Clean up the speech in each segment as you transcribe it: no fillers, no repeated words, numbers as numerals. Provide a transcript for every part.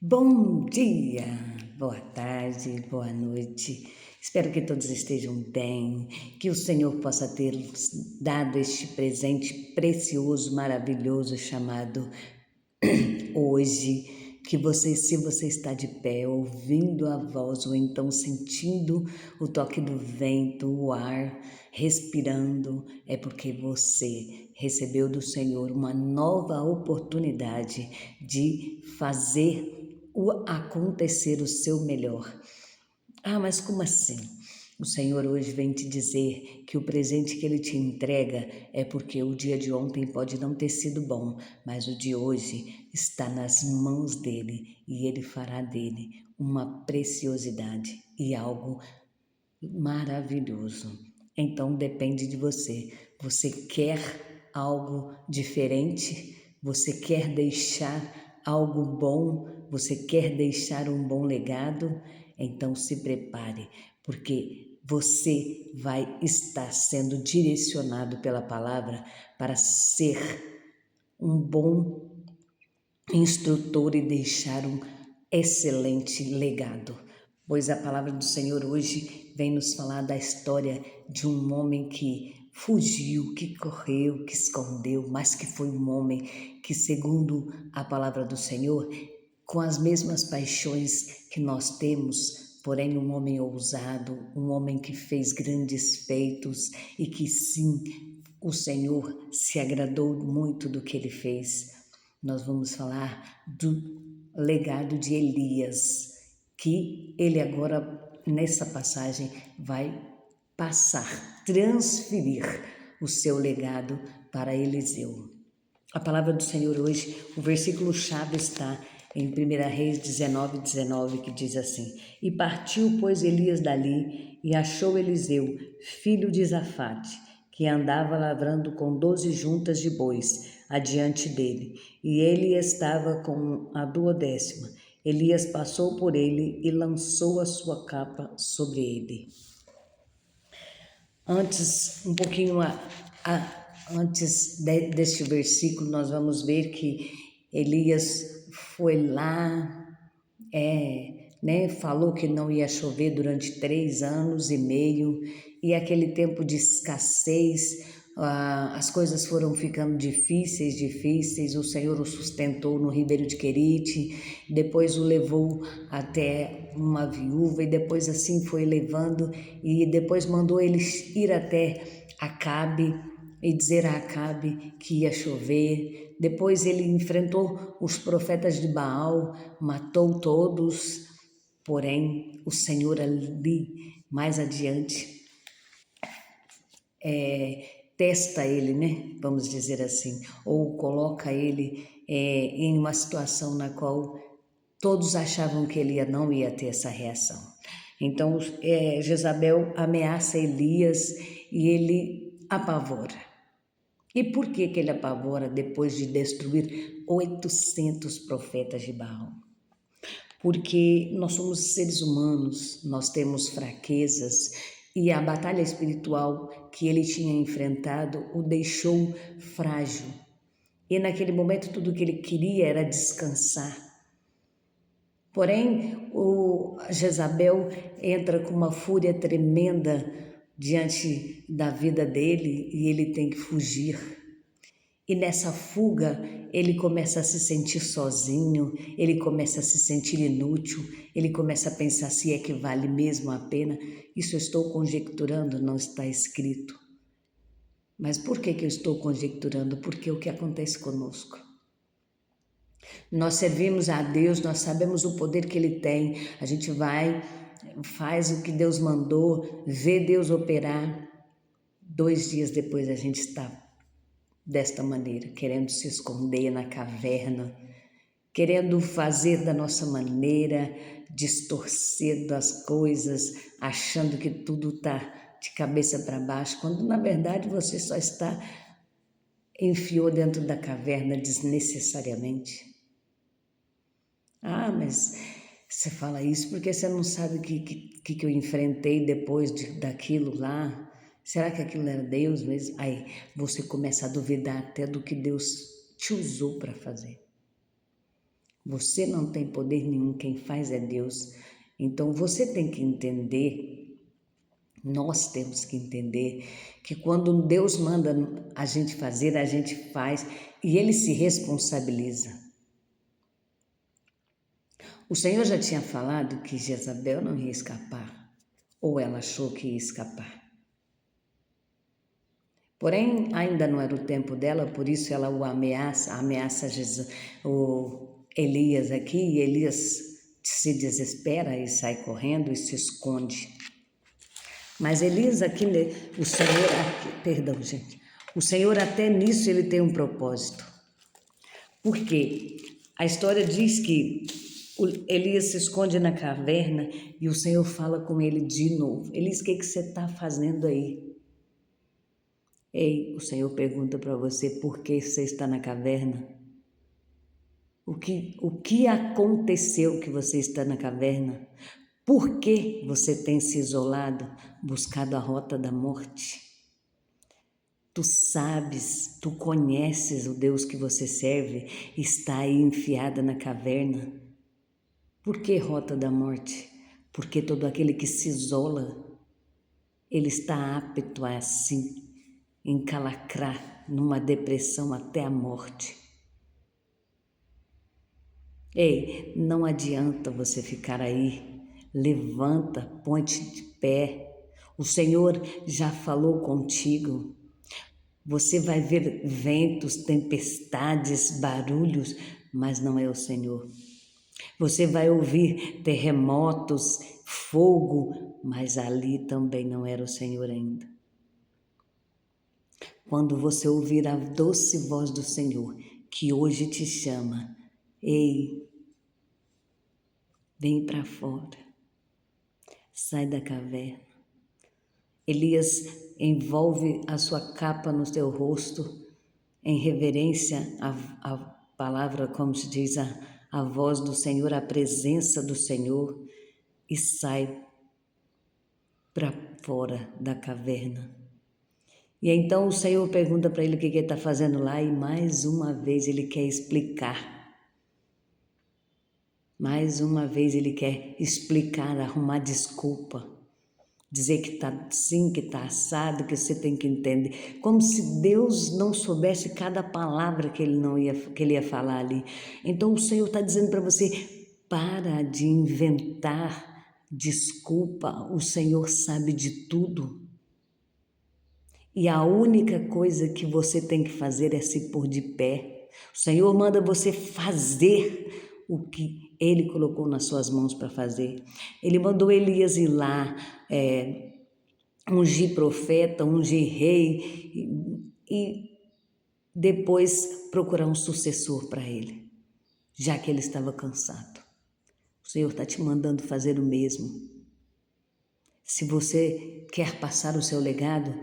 Bom dia, boa tarde, boa noite. Espero que todos estejam bem, que o Senhor possa ter dado este presente precioso, maravilhoso chamado hoje. Que você, se você está de pé, ouvindo a voz ou então sentindo o toque do vento, o ar, respirando, é porque você recebeu do Senhor uma nova oportunidade de fazer acontecer o seu melhor. Ah, mas como assim? O Senhor hoje vem te dizer que o presente que Ele te entrega é porque o dia de ontem pode não ter sido bom, mas o de hoje está nas mãos dEle e Ele fará dele uma preciosidade e algo maravilhoso. Então depende de você. Você quer algo diferente? Você quer deixar algo bom? Você quer deixar um bom legado? Então se prepare, porque você vai estar sendo direcionado pela palavra para ser um bom instrutor e deixar um excelente legado. Pois a palavra do Senhor hoje vem nos falar da história de um homem que fugiu, que correu, que escondeu, mas que foi um homem que, segundo a palavra do Senhor, com as mesmas paixões que nós temos, porém um homem ousado, um homem que fez grandes feitos e que sim, o Senhor se agradou muito do que ele fez. Nós vamos falar do legado de Elias, que ele agora, nessa passagem, vai passar, transferir o seu legado para Eliseu. A palavra do Senhor hoje, o versículo-chave está em 1 Reis 19:19, que diz assim: E partiu, pois, Elias dali, e achou Eliseu, filho de Zafate, que andava lavrando com 12 juntas de bois adiante dele, e ele estava com a 12ª. Elias passou por ele e lançou a sua capa sobre ele. Antes, um pouquinho antes deste versículo, nós vamos ver que Elias foi lá, falou que não ia chover durante 3 anos e meio, e aquele tempo de escassez, as coisas foram ficando difíceis, o Senhor o sustentou no Ribeiro de Querite, depois o levou até uma viúva, e depois assim foi levando, e depois mandou eles ir até Acabe, e dizer a Acabe que ia chover. Depois ele enfrentou os profetas de Baal, matou todos, porém o Senhor ali, mais adiante, testa ele, né? Vamos dizer assim, ou coloca ele em uma situação na qual todos achavam que ele não ia ter essa reação. Então, Jezabel ameaça Elias e ele apavora. E por que ele apavora depois de destruir 800 profetas de Baal? Porque nós somos seres humanos, nós temos fraquezas, e a batalha espiritual que ele tinha enfrentado o deixou frágil. E naquele momento tudo que ele queria era descansar. Porém, Jezabel entra com uma fúria tremenda diante da vida dele e ele tem que fugir. E nessa fuga, ele começa a se sentir sozinho, ele começa a se sentir inútil, ele começa a pensar se é que vale mesmo a pena. Isso eu estou conjecturando, não está escrito. Mas por que eu estou conjecturando? Porque é o que acontece conosco. Nós servimos a Deus, nós sabemos o poder que Ele tem, a gente vai, faz o que Deus mandou, vê Deus operar. 2 dias depois a gente está desta maneira, querendo se esconder na caverna, querendo fazer da nossa maneira, distorcer das coisas, achando que tudo está de cabeça para baixo, quando na verdade você só enfiou dentro da caverna desnecessariamente. Ah, mas você fala isso porque você não sabe o que eu enfrentei depois daquilo lá. Será que aquilo era Deus mesmo? Aí você começa a duvidar até do que Deus te usou para fazer. Você não tem poder nenhum, quem faz é Deus. Então você tem que entender, nós temos que entender que quando Deus manda a gente fazer, a gente faz e Ele se responsabiliza. O Senhor já tinha falado que Jezabel não ia escapar, ou ela achou que ia escapar. Porém, ainda não era o tempo dela, por isso ela o ameaça o Elias aqui, e Elias se desespera e sai correndo e se esconde. Mas Elias aqui, o Senhor, perdão, gente, o Senhor até nisso ele tem um propósito. Por quê? A história diz que Elias se esconde na caverna e o Senhor fala com ele de novo. Elias, o que você está fazendo aí? Ei, o Senhor pergunta para você por que você está na caverna? O que aconteceu que você está na caverna? Por que você tem se isolado, buscado a rota da morte? Tu sabes, tu conheces o Deus que você serve, está aí enfiada na caverna. Por que rota da morte? Porque todo aquele que se isola, ele está apto a assim encalacrar numa depressão até a morte. Ei, não adianta você ficar aí. Levanta, põe-te de pé. O Senhor já falou contigo. Você vai ver ventos, tempestades, barulhos, mas não é o Senhor. Você vai ouvir terremotos, fogo, mas ali também não era o Senhor ainda. Quando você ouvir a doce voz do Senhor, que hoje te chama, ei, vem para fora, sai da caverna. Elias envolve a sua capa no teu rosto, em reverência à palavra, como se diz, a voz do Senhor, a presença do Senhor, e sai para fora da caverna. E então o Senhor pergunta para ele o que ele está fazendo lá, e mais uma vez ele quer explicar. Mais uma vez ele quer explicar, arrumar desculpa. Dizer que está assim, que está assado, que você tem que entender. Como se Deus não soubesse cada palavra que ele ia falar ali. Então o Senhor está dizendo para você, para de inventar desculpa, o Senhor sabe de tudo. E a única coisa que você tem que fazer é se pôr de pé. O Senhor manda você fazer o que Ele colocou nas suas mãos para fazer. Ele mandou Elias ir lá, ungir profeta, ungir rei e depois procurar um sucessor para ele, já que ele estava cansado. O Senhor está te mandando fazer o mesmo. Se você quer passar o seu legado,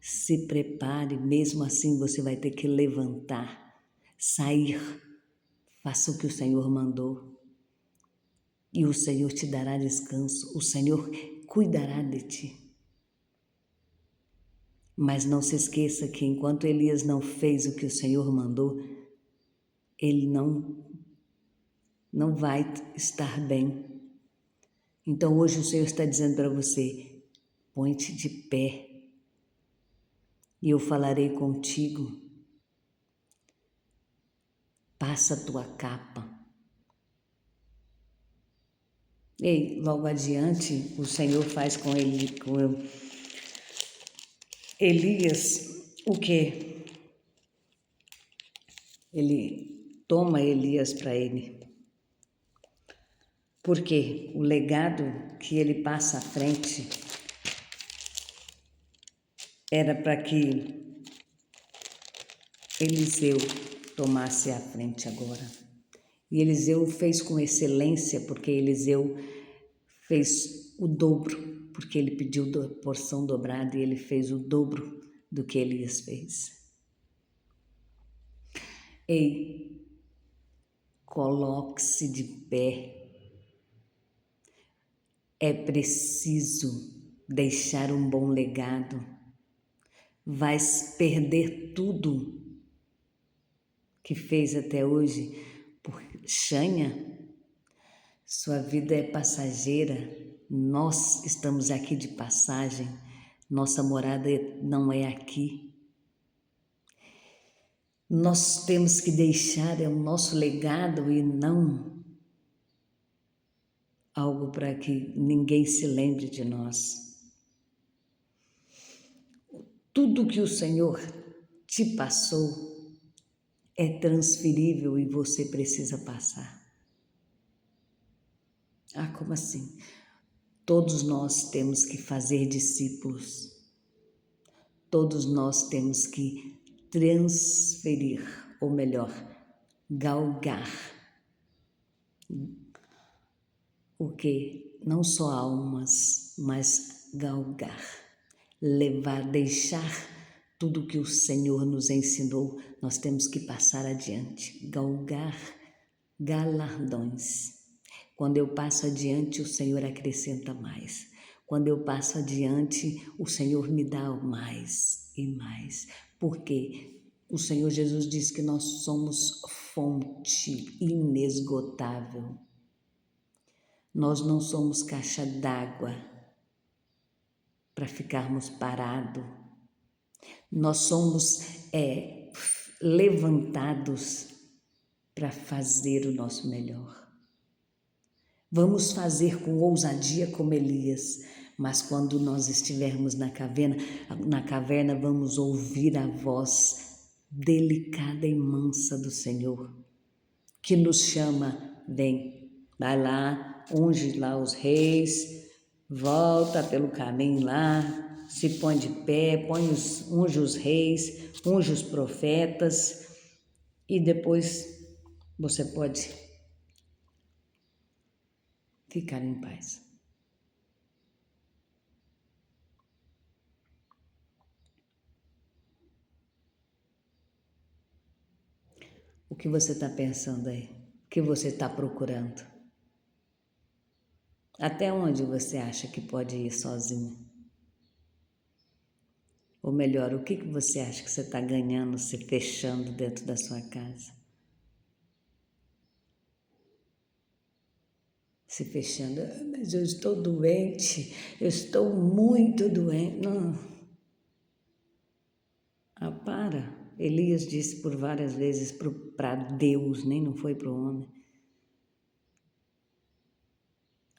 se prepare, mesmo assim você vai ter que levantar, sair, faça o que o Senhor mandou. E o Senhor te dará descanso, o Senhor cuidará de ti. Mas não se esqueça que enquanto Elias não fez o que o Senhor mandou, ele não vai estar bem. Então hoje o Senhor está dizendo para você, põe-te de pé e eu falarei contigo. Passa a tua capa. E logo adiante o Senhor faz com Elias o quê? Ele toma Elias para ele. Porque o legado que ele passa à frente era para que Eliseu tomasse a frente agora. E Eliseu fez com excelência, porque Eliseu fez o dobro, porque ele pediu porção dobrada e ele fez o dobro do que Elias fez. Ei, coloque-se de pé. É preciso deixar um bom legado. Vais perder tudo que fez até hoje, por Xanha, sua vida é passageira, nós estamos aqui de passagem, nossa morada não é aqui. Nós temos que deixar o nosso legado e não algo para que ninguém se lembre de nós. Tudo que o Senhor te passou é transferível e você precisa passar. Ah, como assim? Todos nós temos que fazer discípulos. Todos nós temos que transferir, ou melhor, galgar o que? Não só almas, mas galgar, levar, deixar tudo que o Senhor nos ensinou, nós temos que passar adiante, galgar galardões. Quando eu passo adiante, o Senhor acrescenta mais. Quando eu passo adiante, o Senhor me dá mais e mais. Porque o Senhor Jesus diz que nós somos fonte inesgotável. Nós não somos caixa d'água para ficarmos parados. Nós somos levantados para fazer o nosso melhor. Vamos fazer com ousadia como Elias, mas quando nós estivermos na caverna vamos ouvir a voz delicada e mansa do Senhor, que nos chama, vem, vai lá, unge lá os reis, volta pelo caminho lá, se põe de pé, unge os reis, unge os profetas e depois você pode ficar em paz. O que você está pensando aí? O que você está procurando? Até onde você acha que pode ir sozinho? Ou melhor, o que você acha que você está ganhando se fechando dentro da sua casa? Se fechando, mas eu estou doente, eu estou muito doente. Não. Ah, para. Elias disse por várias vezes para Deus, nem não foi para o homem.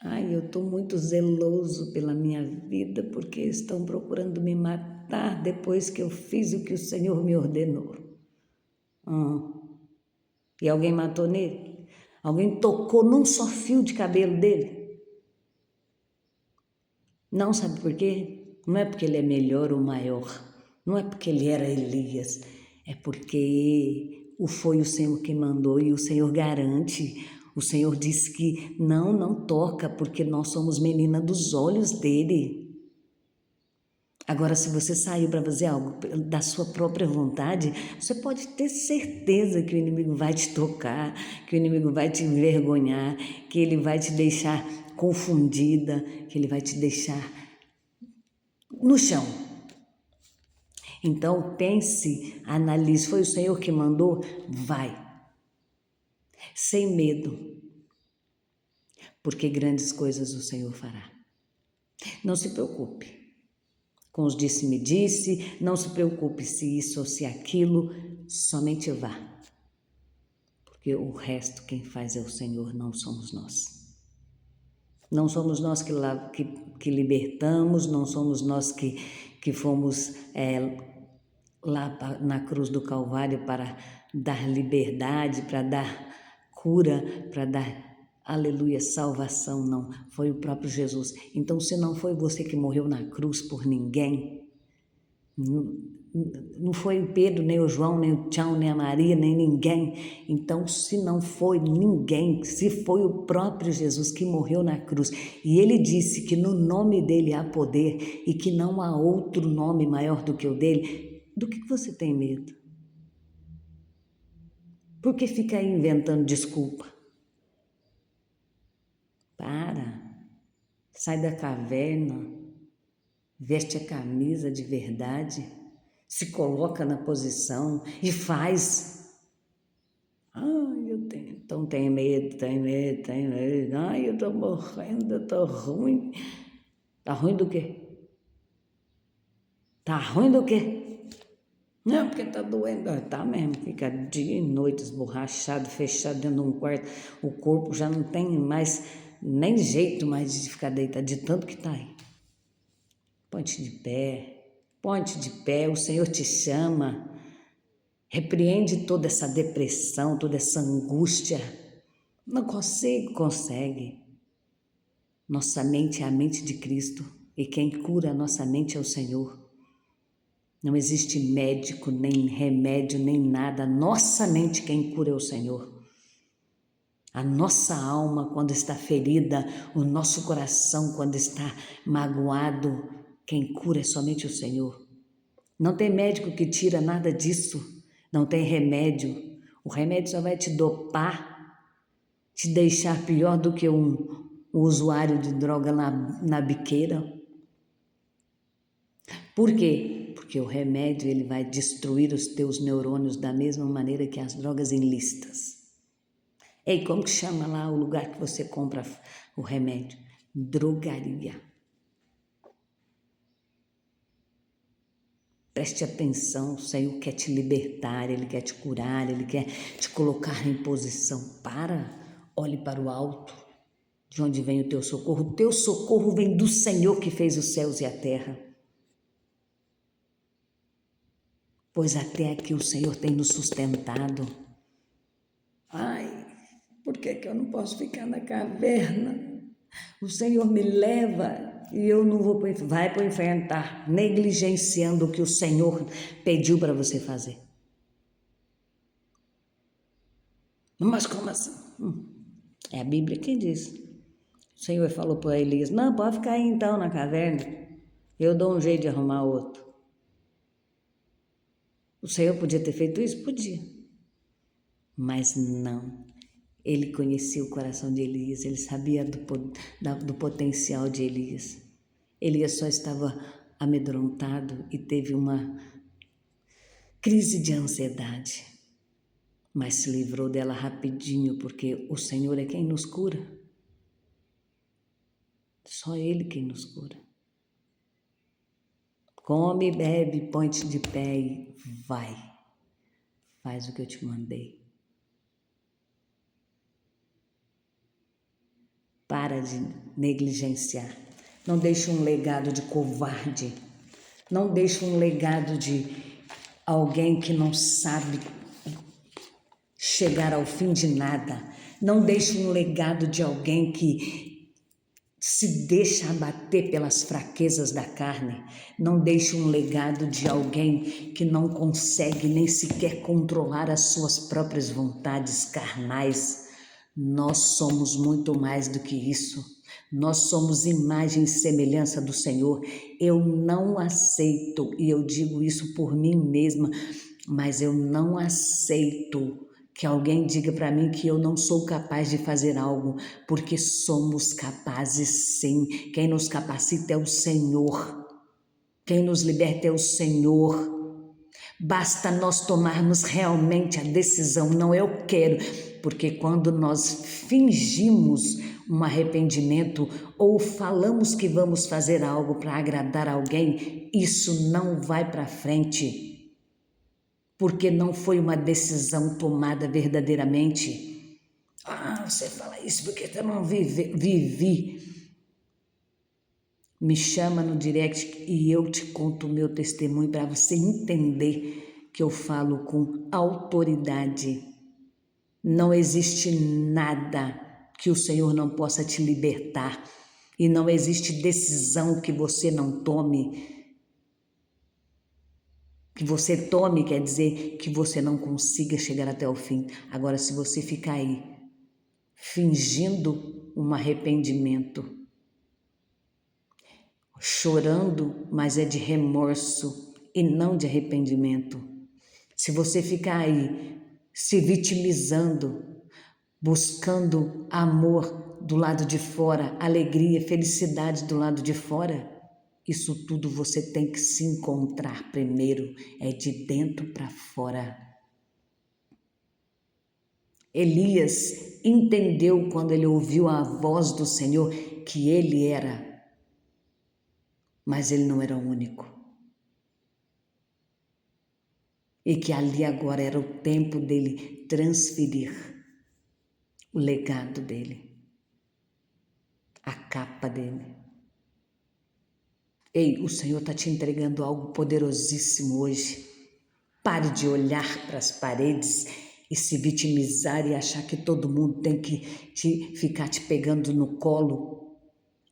Ai, eu estou muito zeloso pela minha vida porque estão procurando me matar depois que eu fiz o que o Senhor me ordenou. E alguém matou nele? Alguém tocou num só fio de cabelo dele? Não, sabe por quê? Não é porque ele é melhor ou maior. Não é porque ele era Elias. É porque foi o Senhor que mandou e o Senhor garante. O Senhor disse que não toca, porque nós somos menina dos olhos dele. Agora, se você saiu para fazer algo da sua própria vontade, você pode ter certeza que o inimigo vai te tocar, que o inimigo vai te envergonhar, que ele vai te deixar confundida, que ele vai te deixar no chão. Então, pense, analise, foi o Senhor que mandou? Vai. Sem medo, porque grandes coisas o Senhor fará. Não se preocupe com os disse-me-disse, não se preocupe se isso ou se aquilo, somente vá. Porque o resto quem faz é o Senhor, não somos nós. Não somos nós que libertamos, não somos nós que fomos lá na cruz do Calvário para dar liberdade, para dar cura, para dar, aleluia, salvação, não. Foi o próprio Jesus. Então, se não foi você que morreu na cruz por ninguém, não foi o Pedro, nem o João, nem o Tião, nem a Maria, nem ninguém. Então, se não foi ninguém, se foi o próprio Jesus que morreu na cruz, e ele disse que no nome dele há poder e que não há outro nome maior do que o dele, do que você tem medo? Por que fica aí inventando desculpa? Para, sai da caverna, veste a camisa de verdade, se coloca na posição e faz. Ai, eu tenho, então tenho medo, tenho medo, tenho medo. Ai, eu tô morrendo, eu tô ruim. Tá ruim do quê? Tá ruim do quê? Não, porque tá doendo. Ah, tá mesmo, fica dia e noite esborrachado, fechado dentro de um quarto. O corpo já não tem mais nem jeito mais de ficar deitado, de tanto que tá aí. Ponte de pé, o Senhor te chama. Repreende toda essa depressão, toda essa angústia. Não consigo, consegue. Nossa mente é a mente de Cristo e quem cura a nossa mente é o Senhor. Não existe médico, nem remédio, nem nada. Nossa mente quem cura é o Senhor. A nossa alma, quando está ferida, o nosso coração, quando está magoado, quem cura é somente o Senhor. Não tem médico que tira nada disso. Não tem remédio. O remédio só vai te dopar, te deixar pior do que um usuário de droga na biqueira. Por quê? Porque o remédio ele vai destruir os teus neurônios da mesma maneira que as drogas ilícitas. Ei, como que chama lá o lugar que você compra o remédio? Drogaria. Preste atenção, o Senhor quer te libertar, Ele quer te curar, Ele quer te colocar em posição. Olhe para o alto, de onde vem o teu socorro. O teu socorro vem do Senhor que fez os céus e a terra. Pois até aqui o Senhor tem nos sustentado. Ai, por que eu não posso ficar na caverna? O Senhor me leva e eu não vou, vai para enfrentar, negligenciando o que o Senhor pediu para você fazer. Mas como assim? É a Bíblia quem diz. O Senhor falou para Elias, não, pode ficar aí então na caverna, eu dou um jeito de arrumar outro. O Senhor podia ter feito isso? Podia. Mas não. Ele conhecia o coração de Elias, ele sabia do potencial de Elias. Elias só estava amedrontado e teve uma crise de ansiedade, mas se livrou dela rapidinho, porque o Senhor é quem nos cura. Só Ele quem nos cura. Come, bebe, põe-te de pé e vai. Faz o que eu te mandei. Para de negligenciar. Não deixe um legado de covarde. Não deixe um legado de alguém que não sabe chegar ao fim de nada. Não deixe um legado de alguém que se deixa abater pelas fraquezas da carne. Não deixe um legado de alguém que não consegue nem sequer controlar as suas próprias vontades carnais. Nós somos muito mais do que isso. Nós somos imagem e semelhança do Senhor. Eu não aceito, e eu digo isso por mim mesma, mas eu não aceito que alguém diga para mim que eu não sou capaz de fazer algo, porque somos capazes sim. Quem nos capacita é o Senhor. Quem nos liberta é o Senhor. Basta nós tomarmos realmente a decisão, não eu quero, porque quando nós fingimos um arrependimento ou falamos que vamos fazer algo para agradar alguém, isso não vai para frente. Porque não foi uma decisão tomada verdadeiramente. Ah, você fala isso porque eu não vivi. Me chama no direct e eu te conto o meu testemunho para você entender que eu falo com autoridade. Não existe nada que o Senhor não possa te libertar. E não existe decisão que você não tome. Que você tome quer dizer que você não consiga chegar até o fim. Agora, se você ficar aí fingindo um arrependimento, chorando, mas é de remorso e não de arrependimento. Se você ficar aí se vitimizando, buscando amor do lado de fora, alegria, felicidade do lado de fora, isso tudo você tem que se encontrar primeiro, é de dentro para fora. Elias entendeu quando ele ouviu a voz do Senhor que ele era, mas ele não era o único. E que ali agora era o tempo dele transferir o legado dele, a capa dele. Ei, o Senhor está te entregando algo poderosíssimo hoje. Pare de olhar para as paredes e se vitimizar e achar que todo mundo tem que ficar te pegando no colo,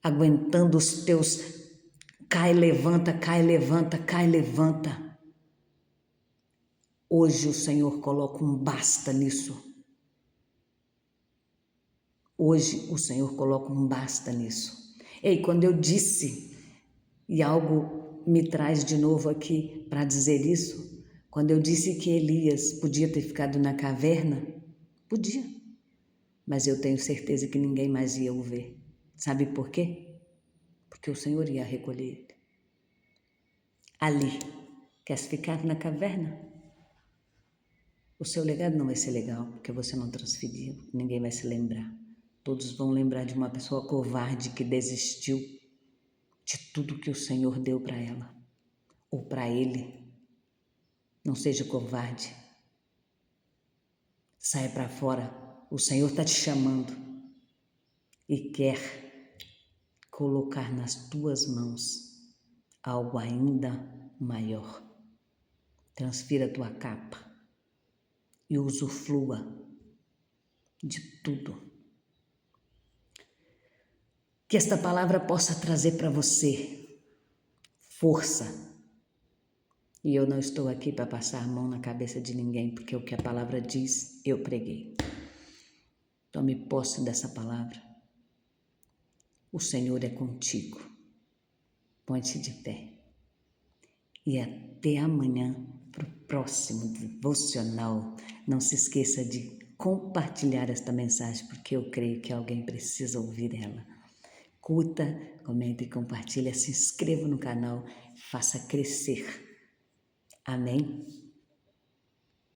aguentando os teus cai, levanta, cai, levanta, cai, levanta. Hoje o Senhor coloca um basta nisso. Hoje o Senhor coloca um basta nisso. Ei, quando eu disse, e algo me traz de novo aqui para dizer isso, quando eu disse que Elias podia ter ficado na caverna, podia, mas eu tenho certeza que ninguém mais ia o ver. Sabe por quê? Porque o Senhor ia recolher ele. Ali, quer ficar na caverna? O seu legado não vai ser legal, porque você não transferiu, ninguém vai se lembrar. Todos vão lembrar de uma pessoa covarde que desistiu de tudo que o Senhor deu para ela, ou para ele. Não seja covarde. Saia para fora. O Senhor está te chamando e quer colocar nas tuas mãos algo ainda maior. Transfira a tua capa e usufrua de tudo. Que esta palavra possa trazer para você força. E eu não estou aqui para passar a mão na cabeça de ninguém, porque o que a palavra diz, eu preguei. Tome posse dessa palavra. O Senhor é contigo. Põe-se de pé. E até amanhã para o próximo devocional. Não se esqueça de compartilhar esta mensagem, porque eu creio que alguém precisa ouvir ela. Curta, comente e compartilha, se inscreva no canal, faça crescer. Amém?